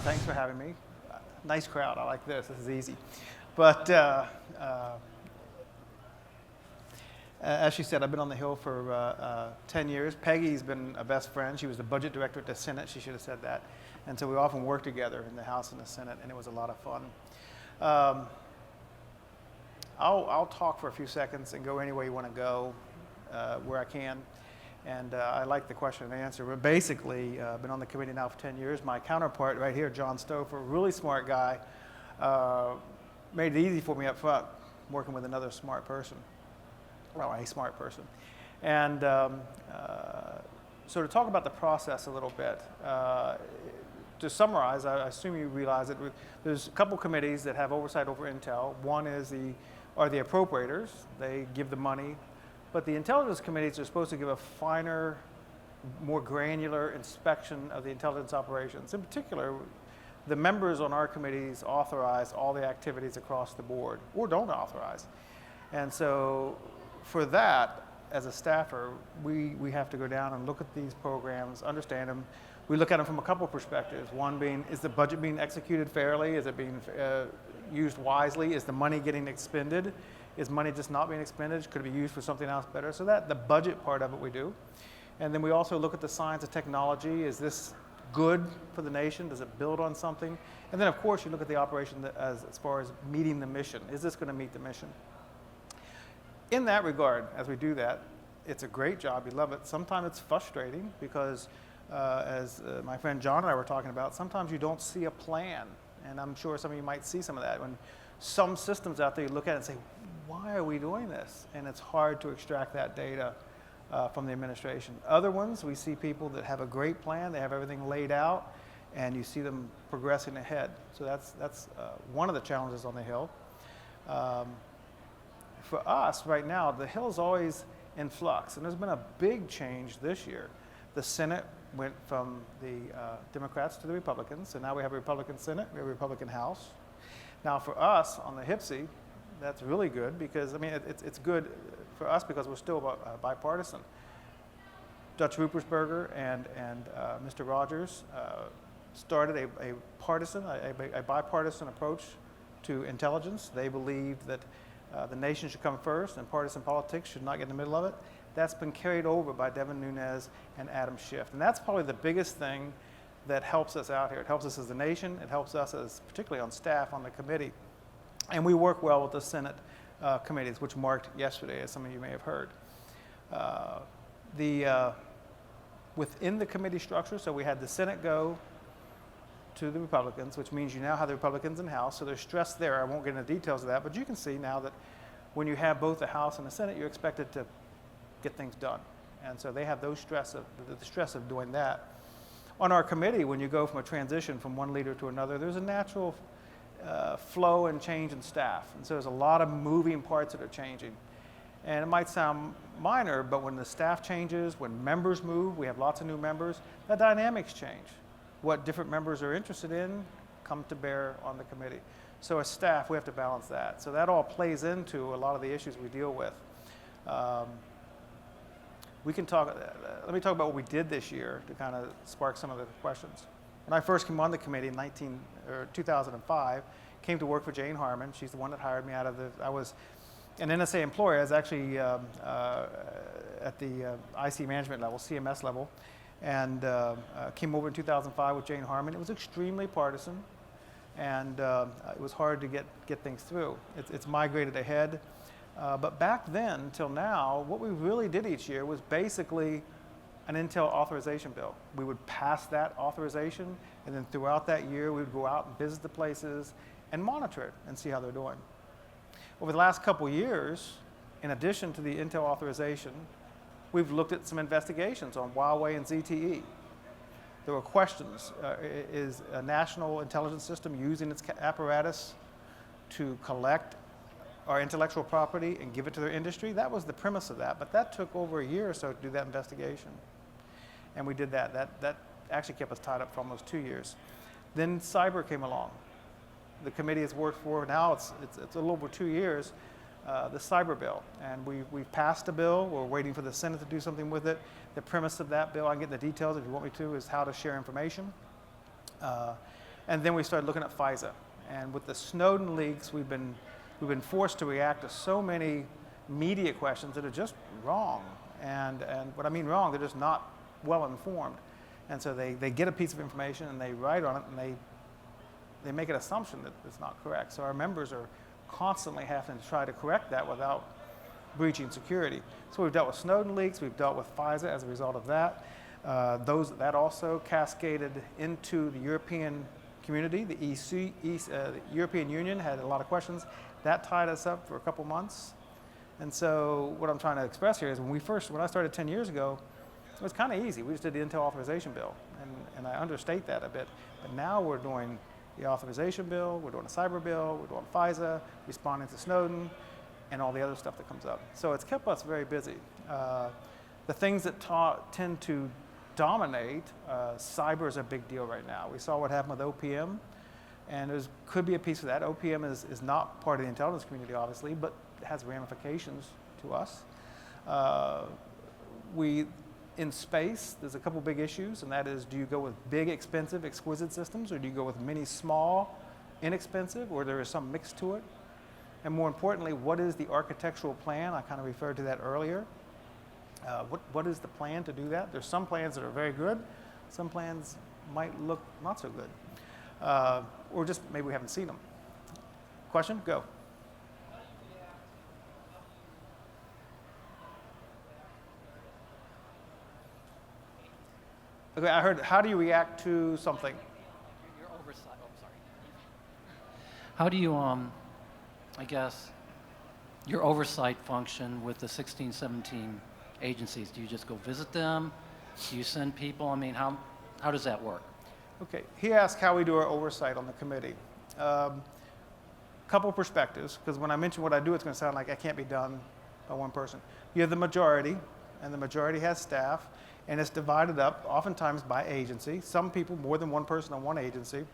Thanks for having me. Nice crowd. I like this. This is easy. But as she said, I've been on the Hill for 10 years. Peggy's been a best friend. She was the budget director at the Senate. She should have said that. And so we often worked together in the House and the Senate, and it was a lot of fun. I'll talk for a few seconds and go any way you want to go, where I can. And I like the question and answer. But basically, I've been on the committee now for 10 years. My counterpart right here, John Stouffer, really smart guy, made it easy for me up front, working with another smart person. Well, a smart person. And so to talk about the process a little bit, to summarize, I assume you realize that there's a couple committees that have oversight over Intel. One are the appropriators. They give the money. But the intelligence committees are supposed to give a finer, more granular inspection of the intelligence operations. In particular, the members on our committees authorize all the activities across the board, or don't authorize. And so for that, as a staffer, we have to go down and look at these programs, understand them. We look at them from a couple perspectives. One being, is the budget being executed fairly? Is it being used wisely? Is the money getting expended? Is money just not being expended? Could it be used for something else better? So that the budget part of it we do. And then we also look at the science and technology. Is this good for the nation? Does it build on something? And then of course you look at the operation as far as meeting the mission. Is this going to meet the mission? In that regard, as we do that, it's a great job. You love it. Sometimes it's frustrating because as my friend John and I were talking about, sometimes you don't see a plan. And I'm sure some of you might see some of that. When some systems out there, you look at it and say, why are we doing this? And it's hard to extract that data from the administration. Other ones, we see people that have a great plan, they have everything laid out, and you see them progressing ahead. So that's one of the challenges on the Hill. For us, right now, the Hill is always in flux, and there's been a big change this year. The Senate went from the Democrats to the Republicans, so now we have a Republican Senate, we have a Republican House. Now for us on the HPSCI, that's really good because, I mean, it's good for us because we're still bipartisan. Dutch Ruppersberger and Mr. Rogers started a bipartisan approach to intelligence. They believed that the nation should come first and partisan politics should not get in the middle of it. That's been carried over by Devin Nunes and Adam Schiff. And that's probably the biggest thing that helps us out here. It helps us as a nation. It helps us as, particularly on staff on the committee. And we work well with the Senate committees, which marked yesterday, as some of you may have heard. Within the committee structure, so we had the Senate go to the Republicans, which means you now have the Republicans in the House, so there's stress there. I won't get into details of that, but you can see now that when you have both the House and the Senate, you're expected to get things done. And so they have the stress of doing that. On our committee, when you go from a transition from one leader to another, there's a natural flow and change in staff. And so there's a lot of moving parts that are changing. And it might sound minor, but when the staff changes, when members move, we have lots of new members, the dynamics change. What different members are interested in come to bear on the committee. So as staff, we have to balance that. So that all plays into a lot of the issues we deal with. Let me talk about what we did this year to kind of spark some of the questions. When I first came on the committee in 2005, came to work for Jane Harmon. She's the one that hired me out of I was an NSA employee. I was actually at the IC management level, CMS level, and came over in 2005 with Jane Harmon. It was extremely partisan, and it was hard to get things through. It's migrated ahead. But back then till now, what we really did each year was basically an Intel authorization bill. We would pass that authorization, and then throughout that year, we would go out and visit the places and monitor it and see how they're doing. Over the last couple years, in addition to the Intel authorization, we've looked at some investigations on Huawei and ZTE. There were questions, is a national intelligence system using its apparatus to collect our intellectual property and give it to their industry? That was the premise of that, but that took over a year or so to do that investigation. And we did that. That actually kept us tied up for almost 2 years. Then cyber came along. The committee has worked for, now it's a little over 2 years, the cyber bill. And we've passed a bill. We're waiting for the Senate to do something with it. The premise of that bill, I can get the details if you want me to, is how to share information. And then we started looking at FISA. And with the Snowden leaks, we've been forced to react to so many media questions that are just wrong. And what I mean wrong, they're just not well informed. And so they get a piece of information and they write on it and they make an assumption that it's not correct. So our members are constantly having to try to correct that without breaching security. So we've dealt with Snowden leaks, we've dealt with FISA as a result of that. That also cascaded into the European community. The the European Union had a lot of questions. That tied us up for a couple months. And so what I'm trying to express here is when I started 10 years ago, it was kind of easy. We just did the Intel authorization bill. And I understate that a bit. But now we're doing the authorization bill, we're doing a cyber bill, we're doing FISA, responding to Snowden, and all the other stuff that comes up. So it's kept us very busy. The things that tend to dominate, cyber is a big deal right now. We saw what happened with OPM, and could be a piece of that. OPM is not part of the intelligence community, obviously, but it has ramifications to us. In space, there's a couple big issues, and that is, do you go with big, expensive, exquisite systems, or do you go with many small, inexpensive, or there is some mix to it? And more importantly, what is the architectural plan? I kind of referred to that earlier. What is the plan to do that? There's some plans that are very good. Some plans might look not so good. Or just maybe we haven't seen them. Question? Go. Okay, I heard, how do you react to something? Your oversight, sorry. How do you, I guess, your oversight function with the 16, 17 agencies? Do you just go visit them? Do you send people? I mean, how does that work? Okay, he asked how we do our oversight on the committee. Couple perspectives, because when I mention what I do, it's going to sound like it can't be done by one person. You have the majority, and the majority has staff, and it's divided up oftentimes by agency. Some people, more than one person on one agency.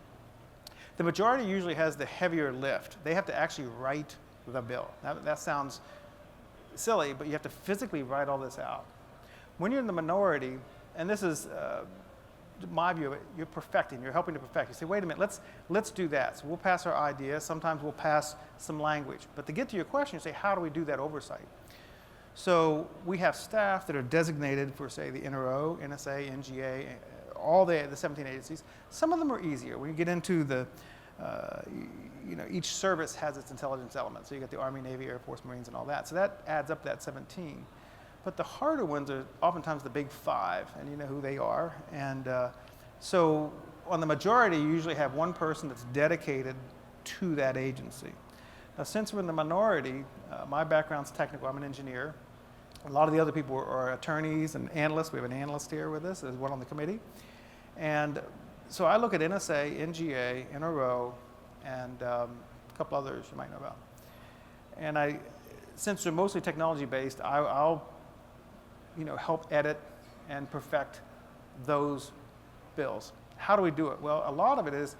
The majority usually has the heavier lift. They have to actually write the bill. That sounds silly, but you have to physically write all this out. When you're in the minority, and this is my view of it, you're perfecting, you're helping to perfect. You say, wait a minute, let's do that. So we'll pass our ideas, sometimes we'll pass some language. But to get to your question, you say, how do we do that oversight? So we have staff that are designated for, say, the NRO, NSA, NGA, all the 17 agencies. Some of them are easier. When you get into the, each service has its intelligence element. So you got the Army, Navy, Air Force, Marines, and all that. So that adds up that 17. But the harder ones are oftentimes the big five, and you know who they are. And so on the majority, you usually have one person that's dedicated to that agency. Now, since we're in the minority, my background's technical. I'm an engineer. A lot of the other people are attorneys and analysts. We have an analyst here with us. There's one on the committee. And so I look at NSA, NGA, NRO, and a couple others you might know about. And since they're mostly technology-based, I'll help edit and perfect those bills. How do we do it? Well, a lot of it is,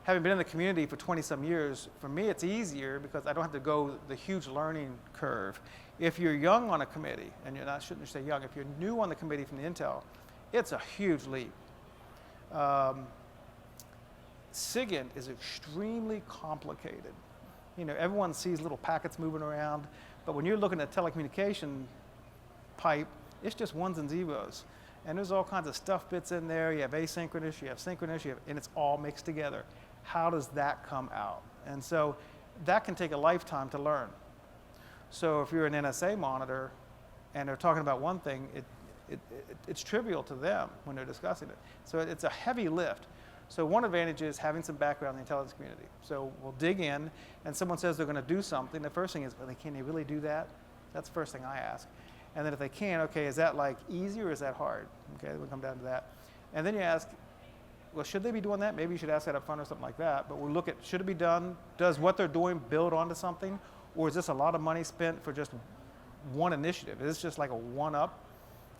having been in the community for 20-some years, for me it's easier because I don't have to go the huge learning curve. If you're young on a committee, and I shouldn't say young, if you're new on the committee from the Intel, it's a huge leap. SIGINT is extremely complicated. Everyone sees little packets moving around, but when you're looking at telecommunication pipe, it's just ones and zeros. And there's all kinds of stuff bits in there. You have asynchronous, you have synchronous, and it's all mixed together. How does that come out? And so that can take a lifetime to learn. So if you're an NSA monitor and they're talking about one thing, it's trivial to them when they're discussing it. So it's a heavy lift. So one advantage is having some background in the intelligence community. So we'll dig in, and someone says they're going to do something. The first thing is, can they really do that? That's the first thing I ask. And then if they can, okay, is that like easy or is that hard? Okay, we'll come down to that. And then you ask, well, should they be doing that? Maybe you should ask that up front or something like that. But we'll look at, should it be done? Does what they're doing build onto something? Or is this a lot of money spent for just one initiative? Is this just like a one-up?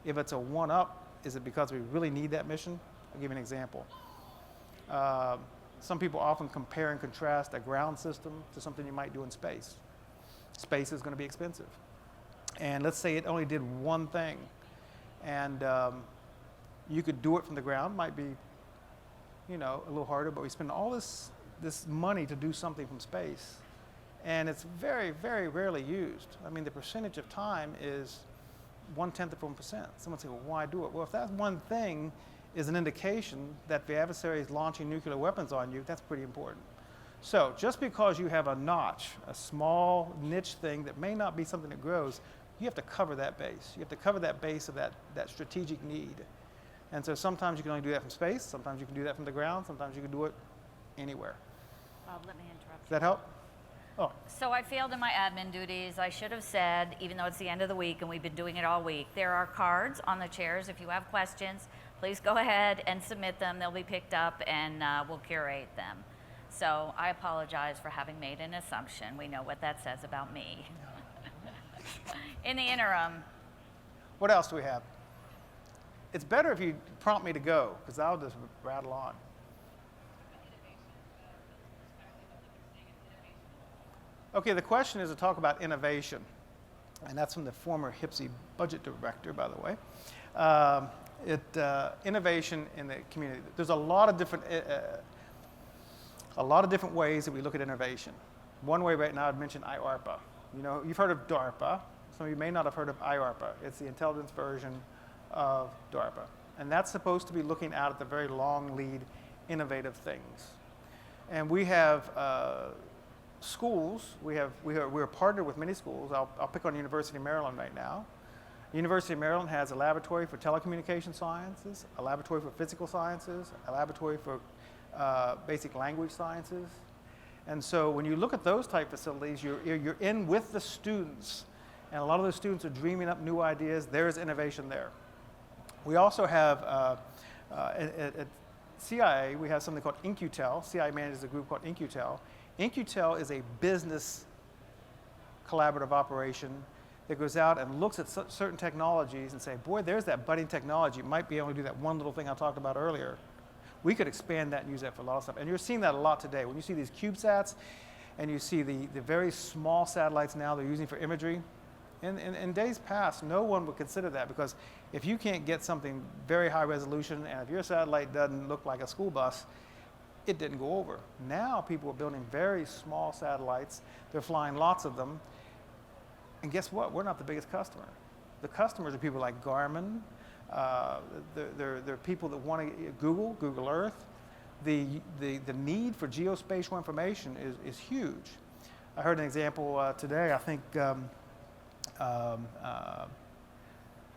If it's a one-up, is it because we really need that mission? I'll give you an example. Some people often compare and contrast a ground system to something you might do in space. Space is going to be expensive. And let's say it only did one thing. And you could do it from the ground, might be you know, a little harder, but we spend all this money to do something from space, and it's very, very rarely used. I mean, the percentage of time is 1/10 of 1%. Someone say, well, why do it? Well, if that one thing is an indication that the adversary is launching nuclear weapons on you, that's pretty important. So just because you have a notch, a small niche thing that may not be something that grows, you have to cover that base. You have to cover that base of that strategic need. And so sometimes you can only do that from space, sometimes you can do that from the ground, sometimes you can do it anywhere. Bob, let me interrupt Does that help? Oh, So I failed in my admin duties. I should have said, even though it's the end of the week and we've been doing it all week, there are cards on the chairs. If you have questions, please go ahead and submit them. They'll be picked up and we'll curate them. So I apologize for having made an assumption. We know what that says about me. In the interim, what else do we have? It's better if you prompt me to go, because I'll just rattle on. Okay, the question is to talk about innovation, and that's from the former HPSCI budget director, by the way. Innovation in the community. There's a lot of different ways that we look at innovation. One way right now I'd mention IARPA. You know, you've heard of DARPA. Some of you may not have heard of IARPA. It's the intelligence version of DARPA, and that's supposed to be looking out at the very long lead, innovative things. And we have schools. We're partnered with many schools. I'll pick on University of Maryland right now. University of Maryland has a laboratory for telecommunication sciences, a laboratory for physical sciences, a laboratory for basic language sciences. And so when you look at those type facilities, you're in with the students, and a lot of those students are dreaming up new ideas. There's innovation there. We also have at CIA, we have something called InQtel. CIA manages a group called InQtel. InQtel is a business collaborative operation that goes out and looks at certain technologies and say, boy, there's that budding technology. It might be able to do that one little thing I talked about earlier. We could expand that and use that for a lot of stuff. And you're seeing that a lot today. When you see these CubeSats and you see the very small satellites now they're using for imagery, in days past, no one would consider that, because if you can't get something very high resolution and if your satellite doesn't look like a school bus, it didn't go over. Now people are building very small satellites. They're flying lots of them. And guess what? We're not the biggest customer. The customers are people like Garmin. They're people that want to Google Earth. The need for geospatial information is huge. I heard an example today. I think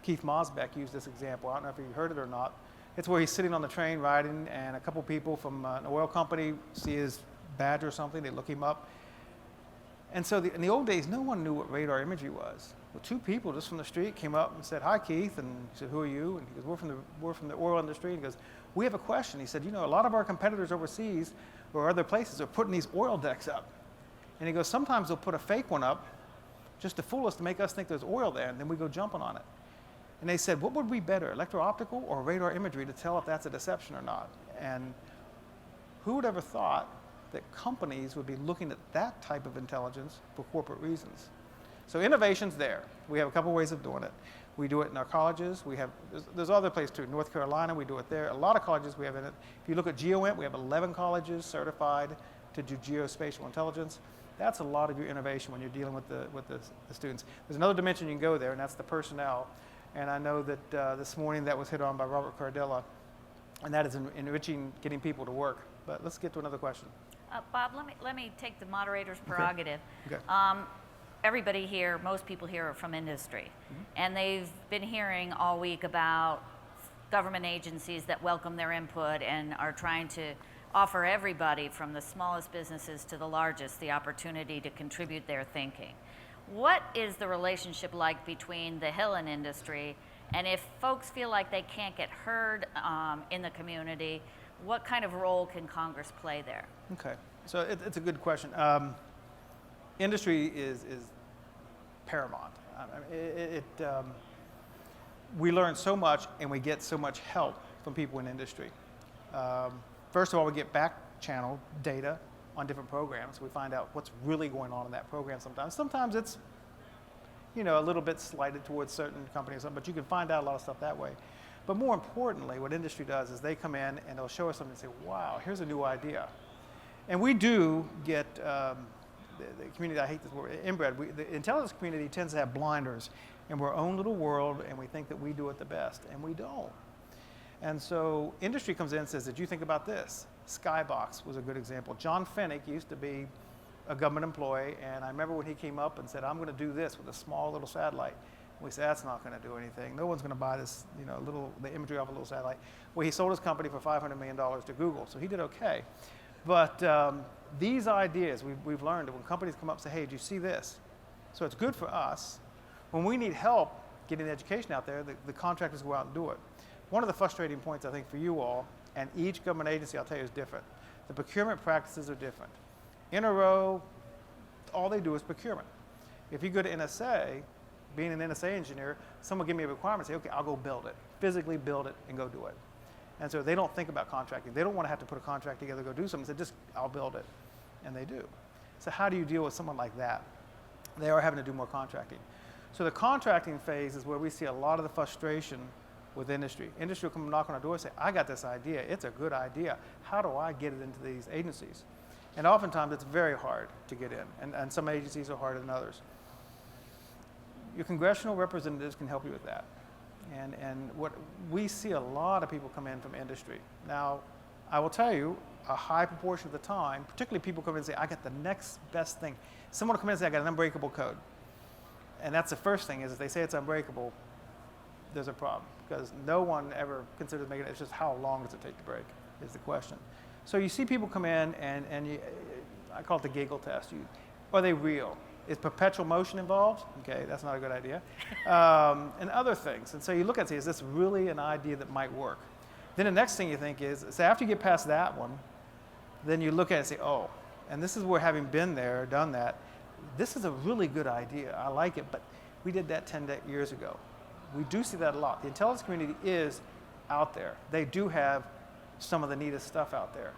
Keith Mosbeck used this example. I don't know if you heard it or not. It's where he's sitting on the train riding, and a couple people from an oil company see his badge or something. They look him up. And so in the old days, no one knew what radar imagery was. Well, two people just from the street came up and said, "Hi, Keith," and he said, "Who are you?" And he goes, "We're from the oil industry." And he goes, "We have a question." He said, "You know, a lot of our competitors overseas or other places are putting these oil decks up." And he goes, "Sometimes they'll put a fake one up just to fool us, to make us think there's oil there, and then we go jumping on it." And they said, "What would be better, electro-optical or radar imagery, to tell if that's a deception or not?" And who would ever thought that companies would be looking at that type of intelligence for corporate reasons? So innovation's there. We have a couple ways of doing it. We do it in our colleges. There's other places too. North Carolina, we do it there. A lot of colleges we have in it. If you look at GEOINT, we have 11 colleges certified to do geospatial intelligence. That's a lot of your innovation when you're dealing with the students. There's another dimension you can go there, and that's the personnel. And I know that this morning that was hit on by Robert Cardella, and that is enriching getting people to work. But let's get to another question. Bob, let me take the moderator's prerogative. Okay. Everybody here, most people here are from industry, and they've been hearing all week about government agencies that welcome their input and are trying to offer everybody from the smallest businesses to the largest the opportunity to contribute their thinking. What is the relationship like between the Hill and industry, and if folks feel like they can't get heard in the community, what kind of role can Congress play there? Okay, so it's a good question. Industry is paramount. We learn so much and we get so much help from people in industry. First of all, we get back channel data on different programs. We find out what's really going on in that program sometimes. Sometimes it's, you know, a little bit slighted towards certain companies, but you can find out a lot of stuff that way. But more importantly, what industry does is they come in and they'll show us something and say, wow, here's a new idea. And we do get, the community, I hate this word, inbred. The intelligence community tends to have blinders in our own little world, and we think that we do it the best, and we don't. And so industry comes in and says, did you think about this? Skybox was a good example. John Fennick used to be a government employee, and I remember when he came up and said, I'm going to do this with a small little satellite. We said, that's not going to do anything. No one's going to buy this, the imagery off a little satellite. Well, he sold his company for $500 million to Google, so he did okay. But these ideas, we've learned that when companies come up and say, hey, do you see this? So it's good for us. When we need help getting the education out there, the contractors go out and do it. One of the frustrating points, I think, for you all, and each government agency, I'll tell you, is different. The procurement practices are different. NRO, all they do is procurement. If you go to NSA, being an NSA engineer, someone give me a requirement, say, okay, I'll go build it, physically build it and go do it. And so they don't think about contracting. They don't want to have to put a contract together, go do something. They say, just, I'll build it. And they do. So how do you deal with someone like that? They are having to do more contracting. So the contracting phase is where we see a lot of the frustration with industry. Industry will come knock on our door and say, I got this idea. It's a good idea. How do I get it into these agencies? And oftentimes it's very hard to get in. And some agencies are harder than others. Your congressional representatives can help you with that. And what we see a lot of people come in from industry. Now, I will tell you, a high proportion of the time, particularly people come in and say, I got the next best thing. Someone will come in and say, I got an unbreakable code. And that's the first thing, is if they say it's unbreakable, there's a problem. Because no one ever considers making it. It's just how long does it take to break is the question. So you see people come in and I call it the giggle test. Are they real? Is perpetual motion involved? Okay, that's not a good idea. And other things. And so you look at it and say, is this really an idea that might work? Then the next thing you think is, so after you get past that one, then you look at it and say, oh, and this is where, having been there, done that, this is a really good idea. I like it, but we did that 10 years ago. We do see that a lot. The intelligence community is out there. They do have some of the neatest stuff out there.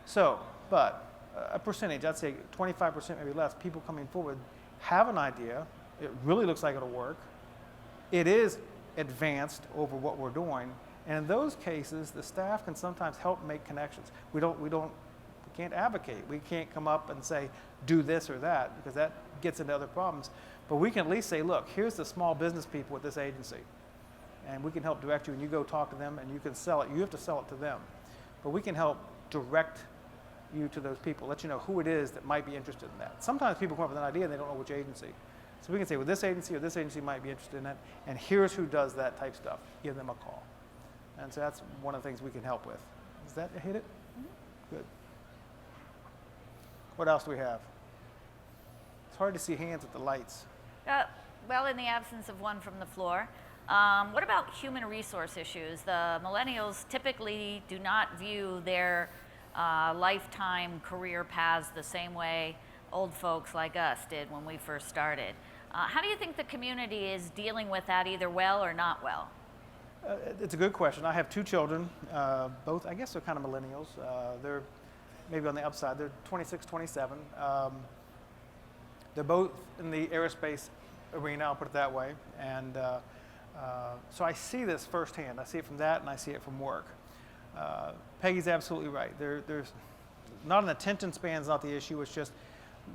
So, but a percentage, I'd say 25%, maybe less, people coming forward have an idea. It really looks like it'll work. It is advanced over what we're doing. And in those cases, the staff can sometimes help make connections. We can't advocate. We can't come up and say, do this or that, because that gets into other problems. But we can at least say, look, here's the small business people at this agency. And we can help direct you, and you go talk to them, and you can sell it. You have to sell it to them. But we can help direct you to those people, let you know who it is that might be interested in that. Sometimes people come up with an idea and they don't know which agency. So we can say, well, this agency or this agency might be interested in that, and here's who does that type stuff. Give them a call. And so that's one of the things we can help with. Does that hit it? Mm-hmm. Good. What else do we have? It's hard to see hands at the lights. Well, in the absence of one from the floor, what about human resource issues? The millennials typically do not view their lifetime career paths the same way old folks like us did when we first started. How do you think the community is dealing with that, either well or not well? It's a good question. I have two children, both, I guess they're kind of millennials. They're maybe on the upside. They're 26, 27. They're both in the aerospace arena, I'll put it that way. And so I see this firsthand. I see it from that, and I see it from work. Peggy's absolutely right. There's not an attention span is not the issue. It's just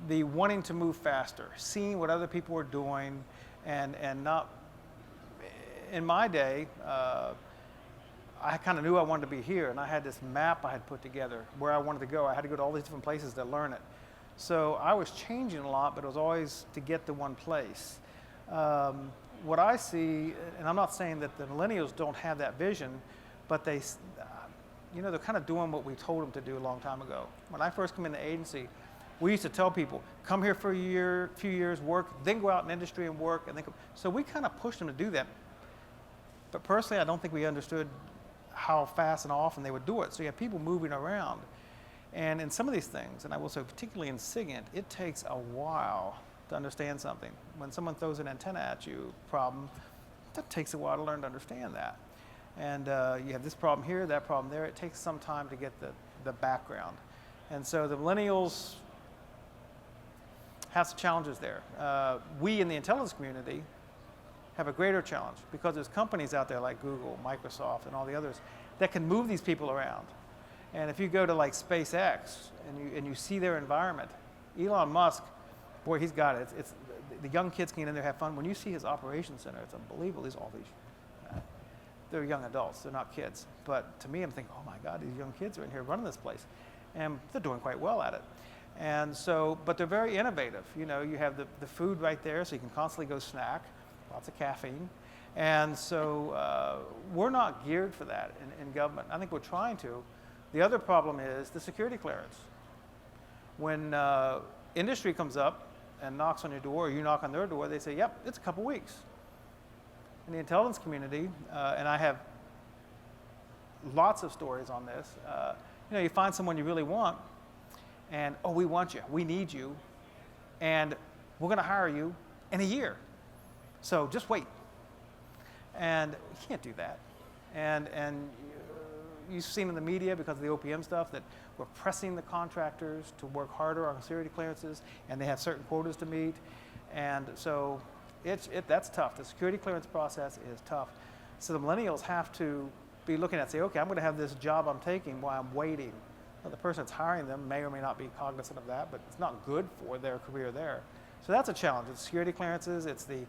the wanting to move faster, seeing what other people are doing, and not. In my day, I kind of knew I wanted to be here, and I had this map I had put together where I wanted to go. I had to go to all these different places to learn it. So I was changing a lot, but it was always to get to one place. What I see, and I'm not saying that the millennials don't have that vision, but they, they're kind of doing what we told them to do a long time ago. When I first came in the agency, we used to tell people, come here for a few years, work, then go out in industry and work, and then come. So we kind of pushed them to do that. But personally, I don't think we understood how fast and often they would do it. So you have people moving around. And in some of these things, and I will say particularly in SIGINT, it takes a while to understand something. When someone throws an antenna at you problem, that takes a while to learn to understand that. And you have this problem here, that problem there. It takes some time to get the background. And so the millennials have some challenges there. We in the intelligence community have a greater challenge because there's companies out there like Google, Microsoft, and all the others that can move these people around. And if you go to like SpaceX and you see their environment, Elon Musk, boy, he's got it. It's the young kids can get in there, have fun. When you see his operations center, it's unbelievable. All these, they're young adults, they're not kids. But to me, I'm thinking, oh my God, these young kids are in here running this place, and they're doing quite well at it. And so, but they're very innovative. You know, you have the food right there, so you can constantly go snack, lots of caffeine. And so we're not geared for that in government. I think we're trying to. The other problem is the security clearance. When industry comes up and knocks on your door, or you knock on their door, they say, yep, it's a couple weeks. In the intelligence community, and I have lots of stories on this, you know, you find someone you really want, and, oh, we want you, we need you, and we're going to hire you in a year. So just wait. And you can't do that. And you've seen in the media because of the OPM stuff that we're pressing the contractors to work harder on security clearances, and they have certain quotas to meet. And so that's tough. The security clearance process is tough. So the millennials have to be looking at, say, okay, I'm going to have this job I'm taking while I'm waiting. Well, the person that's hiring them may or may not be cognizant of that, but it's not good for their career there. So that's a challenge. It's security clearances. It's the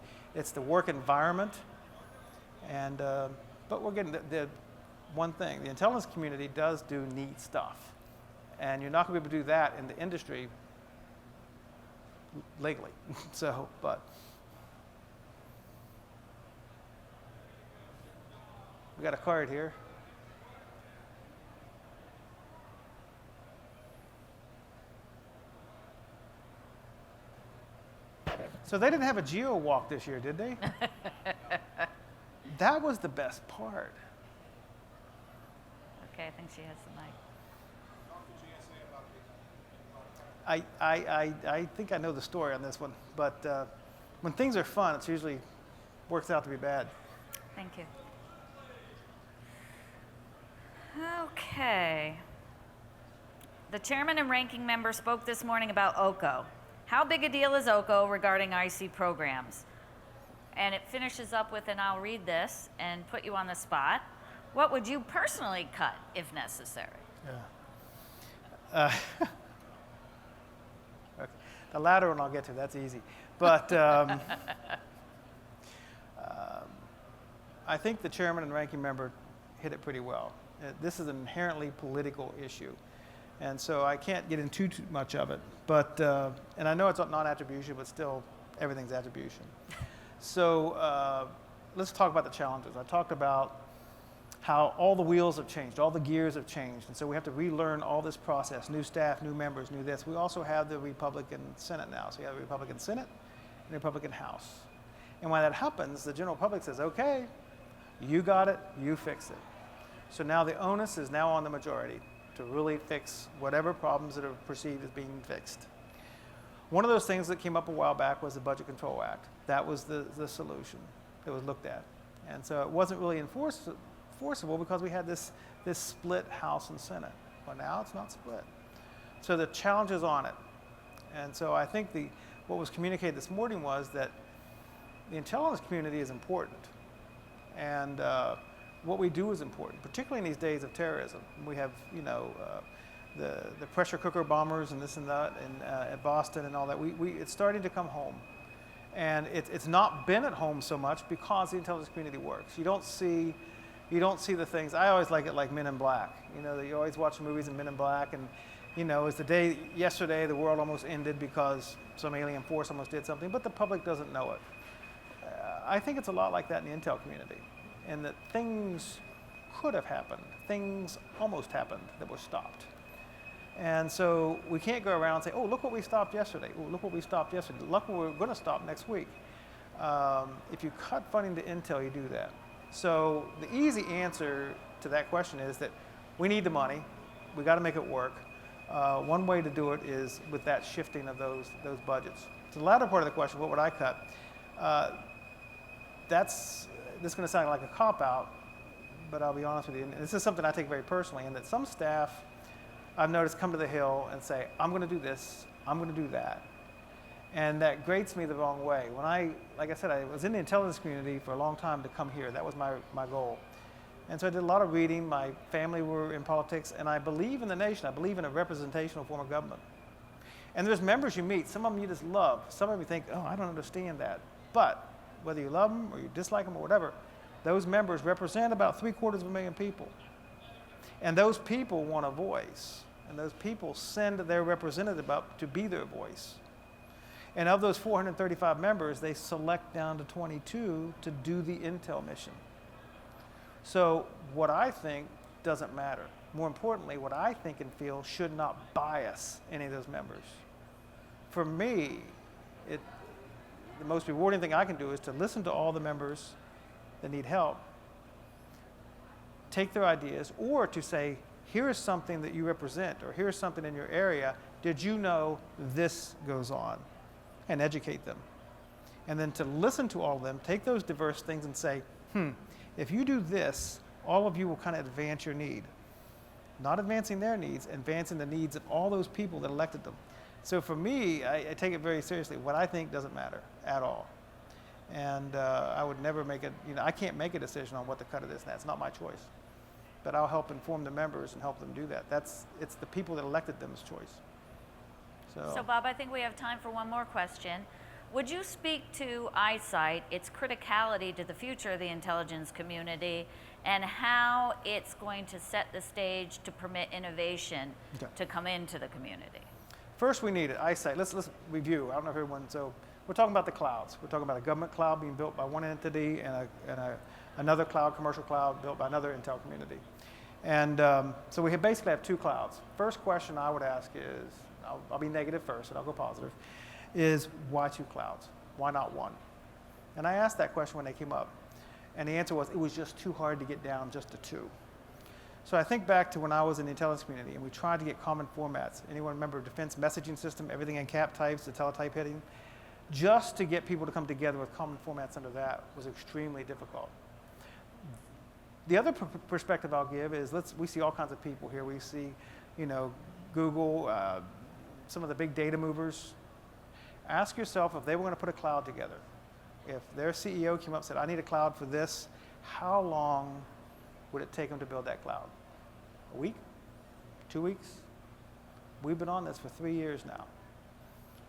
work environment. And but we're getting the one thing. The intelligence community does do neat stuff, and you're not going to be able to do that in the industry legally. So, but we got a card here. So they didn't have a Geo walk this year, did they? That was the best part. Okay, I think she has the mic. I think I know the story on this one, but when things are fun, it usually works out to be bad. Thank you. Okay. The chairman and ranking member spoke this morning about OCO. How big a deal is OCO regarding IC programs? And it finishes up with, and I'll read this and put you on the spot. What would you personally cut if necessary? Yeah. Okay. The latter one I'll get to, that's easy. But I think the chairman and ranking member hit it pretty well. This is an inherently political issue. And so I can't get into too much of it. But, and I know it's not attribution, but still everything's attribution. So let's talk about the challenges. I talked about how all the wheels have changed, all the gears have changed. And so we have to relearn all this process, new staff, new members, new this. We also have the Republican Senate now. So you have the Republican Senate and the Republican House. And when that happens, the general public says, okay, you got it, you fix it. So now the onus is now on the majority to really fix whatever problems that are perceived as being fixed. One of those things that came up a while back was the Budget Control Act. That was the solution that was looked at. And so it wasn't really enforceable because we had this split House and Senate. Well, now it's not split. So the challenge is on it. And so I think what was communicated this morning was that the intelligence community is important. And what we do is important, particularly in these days of terrorism. We have, you know, the pressure cooker bombers and this and that at Boston and all that. It's starting to come home. And it's not been at home so much because the intelligence community works. You don't see the things. I always like it like Men in Black. You know, you always watch movies in Men in Black, and you know, it's the day yesterday the world almost ended because some alien force almost did something, but the public doesn't know it. I think it's a lot like that in the intel community, and that things could have happened, things almost happened that were stopped. And so we can't go around and say, oh, look what we stopped yesterday. Oh, look what we stopped yesterday. Look what we're going to stop next week. If you cut funding to intel, you do that. So the easy answer to that question is that we need the money. We got to make it work. One way to do it is with that shifting of those budgets. So the latter part of the question, what would I cut? This is going to sound like a cop-out, but I'll be honest with you. And this is something I take very personally, in that some staff I've noticed come to the Hill and say, I'm going to do this, I'm going to do that. And that grates me the wrong way. Like I said, I was in the intelligence community for a long time to come here. That was my goal. And so I did a lot of reading. My family were in politics, and I believe in the nation. I believe in a representational form of government. And there's members you meet. Some of them you just love. Some of them you think, oh, I don't understand that. But whether you love them or you dislike them or whatever, those members represent about 750,000 people. And those people want a voice. And those people send their representative up to be their voice. And of those 435 members, they select down to 22 to do the intel mission. So what I think doesn't matter. More importantly, what I think and feel should not bias any of those members. For me, the most rewarding thing I can do is to listen to all the members that need help, take their ideas, or to say, here is something that you represent, or here's something in your area. Did you know this goes on? And educate them. And then to listen to all of them, take those diverse things and say, if you do this, all of you will kind of advance your need. Not advancing their needs, advancing the needs of all those people that elected them. So for me, I take it very seriously. What I think doesn't matter at all. And I would never make I can't make a decision on what to cut of this and that. It's not my choice. But I'll help inform the members and help them do that. It's the people that elected them's choice. So Bob, I think we have time for one more question. Would you speak to eyesight, its criticality to the future of the intelligence community, and how it's going to set the stage to permit innovation to come into the community? First, we need it, eyesight. Let's review. I don't know if everyone, so we're talking about the clouds. We're talking about a government cloud being built by one entity and another cloud, commercial cloud, built by another intel community. And so we basically have two clouds. First question I would ask is, I'll be negative first and I'll go positive, is why two clouds? Why not one? And I asked that question when they came up. And the answer was, it was just too hard to get down just to two. So I think back to when I was in the intelligence community and we tried to get common formats. Anyone remember defense messaging system, everything in cap types, the teletype heading? Just to get people to come together with common formats under that was extremely difficult. The other perspective I'll give is, we see all kinds of people here. We see, Google, some of the big data movers. Ask yourself if they were going to put a cloud together. If their CEO came up and said, I need a cloud for this, how long would it take them to build that cloud? A week? 2 weeks? We've been on this for 3 years now.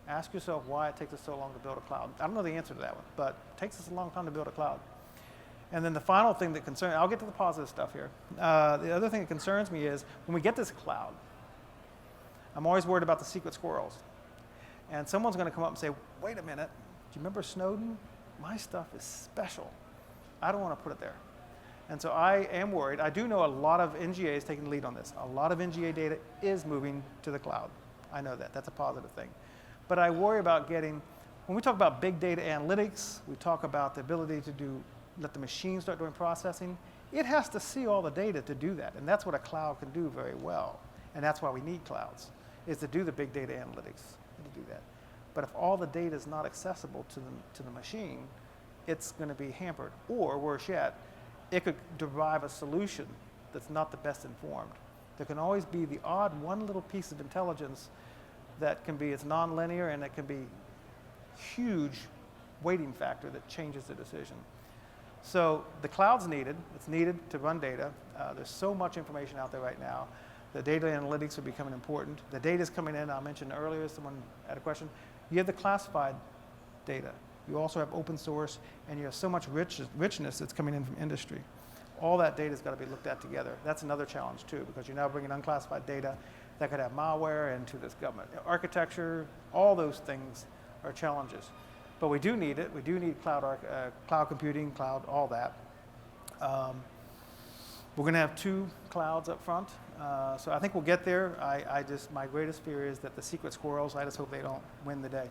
Ask yourself why it takes us so long to build a cloud. I don't know the answer to that one, but it takes us a long time to build a cloud. And then the final thing that concerns, I'll get to the positive stuff here. The other thing that concerns me is when we get this cloud, I'm always worried about the secret squirrels. And someone's going to come up and say, wait a minute, do you remember Snowden? My stuff is special. I don't want to put it there. And so I am worried. I do know a lot of NGAs taking the lead on this. A lot of NGA data is moving to the cloud. I know that. That's a positive thing. But I worry about when we talk about big data analytics, we talk about the ability to let the machine start doing processing. It has to see all the data to do that. And that's what a cloud can do very well. And that's why we need clouds, is to do the big data analytics and to do that. But if all the data is not accessible to the machine, it's going to be hampered. Or worse yet, it could derive a solution that's not the best informed. There can always be the odd one little piece of intelligence that can be, it's nonlinear, and it can be huge weighting factor that changes the decision. So the cloud's needed. It's needed to run data. There's so much information out there right now. The data analytics are becoming important. The data is coming in. I mentioned earlier, someone had a question. You have the classified data. You also have open source, and you have so much richness that's coming in from industry. All that data's got to be looked at together. That's another challenge too, because you're now bringing unclassified data that could have malware into this government architecture. All those things are challenges. But we do need it. We do need cloud computing, cloud, all that. We're going to have two clouds up front. So I think we'll get there. My greatest fear is that the secret squirrels, I just hope they don't win the day.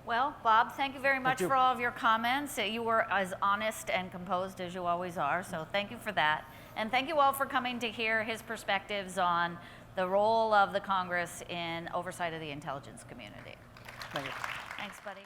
Well, Bob, thank you very much for all of your comments. You were as honest and composed as you always are, so thank you for that. And thank you all for coming to hear his perspectives on the role of the Congress in oversight of the intelligence community. Thank you. Thanks, buddy.